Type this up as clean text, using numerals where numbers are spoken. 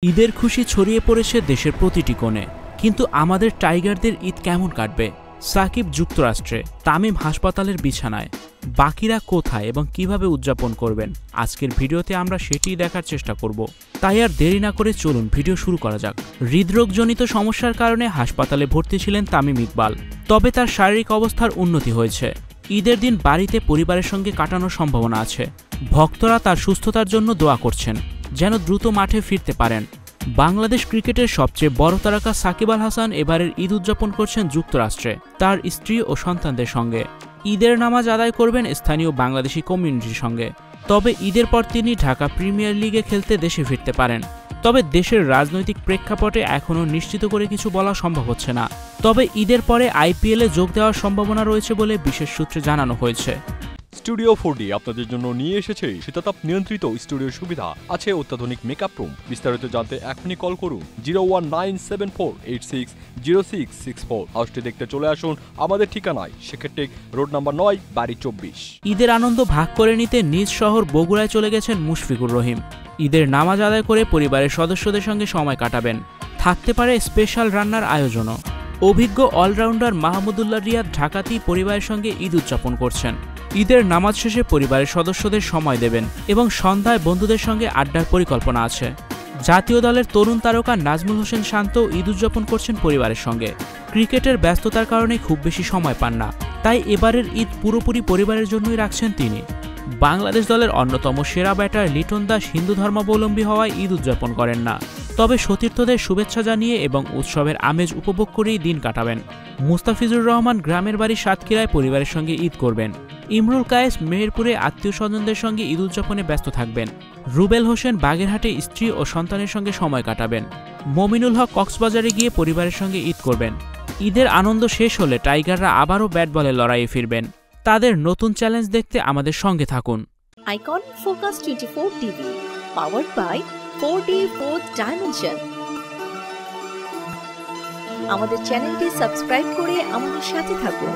ঈদের খুশি ছড়িয়ে পড়েছে দেশের প্রতিটি কোণে, কিন্তু আমাদের টাইগারদের ঈদ কেমন কাটবে? সাকিব যুক্তরাষ্ট্রে, তামিম হাসপাতালের বিছানায়, বাকিরা কোথায় এবং কিভাবে উদযাপন করবেন? আজকের ভিডিওতে আমরা সেটিই দেখার চেষ্টা করব। তাই আর দেরি না করে চলুন ভিডিও শুরু করা যাক। হৃদরোগজনিত সমস্যার কারণে হাসপাতালে ভর্তি ছিলেন তামিম ইকবাল, তবে তার শারীরিক অবস্থার উন্নতি হয়েছে। ঈদের দিন বাড়িতে পরিবারের সঙ্গে কাটানোর সম্ভাবনা আছে। ভক্তরা তার সুস্থতার জন্য দোয়া করছেন, যেন দ্রুত মাঠে ফিরতে পারেন। বাংলাদেশ ক্রিকেটের সবচেয়ে বড় তারকা সাকিব আল হাসান এবারের ঈদ উদযাপন করছেন যুক্তরাষ্ট্রে তার স্ত্রী ও সন্তানদের সঙ্গে। ঈদের নামাজ আদায় করবেন স্থানীয় বাংলাদেশি কমিউনিটির সঙ্গে। তবে ঈদের পর তিনি ঢাকা প্রিমিয়ার লিগে খেলতে দেশে ফিরতে পারেন। তবে দেশের রাজনৈতিক প্রেক্ষাপটে এখনও নিশ্চিত করে কিছু বলা সম্ভব হচ্ছে না। তবে ঈদের পরে আইপিএলে যোগ দেওয়ার সম্ভাবনা রয়েছে বলে বিশেষ সূত্রে জানানো হয়েছে। স্টুডিও 4D আপনাদের জন্য নিয়ে এসেছে শীতাতাপ নিয়ন্ত্রিত স্টুডিও সুবিধা, আছে অত্যাধুনিক মেকআপ রুম। বিস্তারিত জানতে এখনই কল করুন 01974860664। হাউসটি দেখতে চলে আসুন আমাদের ঠিকানায় শেখেরটেক রোড নাম্বার 9, বাড়ি 24। ঈদের আনন্দ ভাগ করে নিতে নিজ শহর বগুড়ায় চলে গেছেন মুশফিকুর রহিম। ঈদের নামাজ আদায় করে পরিবারের সদস্যদের সঙ্গে সময় কাটাবেন। থাকতে পারে স্পেশাল রান্নার আয়োজনও। অভিজ্ঞ অলরাউন্ডার মাহমুদুল্লাহ রিয়াদ ঢাকাতেই পরিবারের সঙ্গে ঈদ উদযাপন করছেন। ঈদের নামাজ শেষে পরিবারের সদস্যদের সময় দেবেন এবং সন্ধ্যায় বন্ধুদের সঙ্গে আড্ডার পরিকল্পনা আছে। জাতীয় দলের তরুণ তারকা নাজমুল হোসেন শান্ত ঈদ উদযাপন করছেন পরিবারের সঙ্গে। ক্রিকেটের ব্যস্ততার কারণে খুব বেশি সময় পান না, তাই এবারের ঈদ পুরোপুরি পরিবারের জন্যই রাখছেন তিনি। বাংলাদেশ দলের অন্যতম সেরা ব্যাটার লিটন দাস হিন্দু ধর্মাবলম্বী হওয়ায় ঈদ উদযাপন করেন না, তবে সতীর্থদের শুভেচ্ছা জানিয়ে এবং উৎসবের আমেজ উপভোগ করেই দিন কাটাবেন। মুস্তাফিজুর রহমান গ্রামের বাড়ি সাতক্ষীরায় পরিবারের সঙ্গে ঈদ করবেন। ইমরুল কায়েস মেহেরপুরে আত্মীয় স্বজনদের সঙ্গে ঈদ উদযাপনে ব্যস্ত থাকবেন। রুবেল হোসেন বাগেরহাটে স্ত্রী ও সন্তানের সঙ্গে সময় কাটাবেন। মমিনুল হক কক্সবাজারে গিয়ে পরিবারের সঙ্গে ঈদ করবেন। ঈদের আনন্দ শেষ হলে টাইগাররা আবারও ব্যাট বলে লড়াইয়ে ফিরবেন। তাদের নতুন চ্যালেঞ্জ দেখতে আমাদের সঙ্গে থাকুন। Icon focus 24 TV, powered by 4D Fourth Dimension। আমাদের চ্যানেলটি সাবস্ক্রাইব করে আমাদের সাথে থাকুন।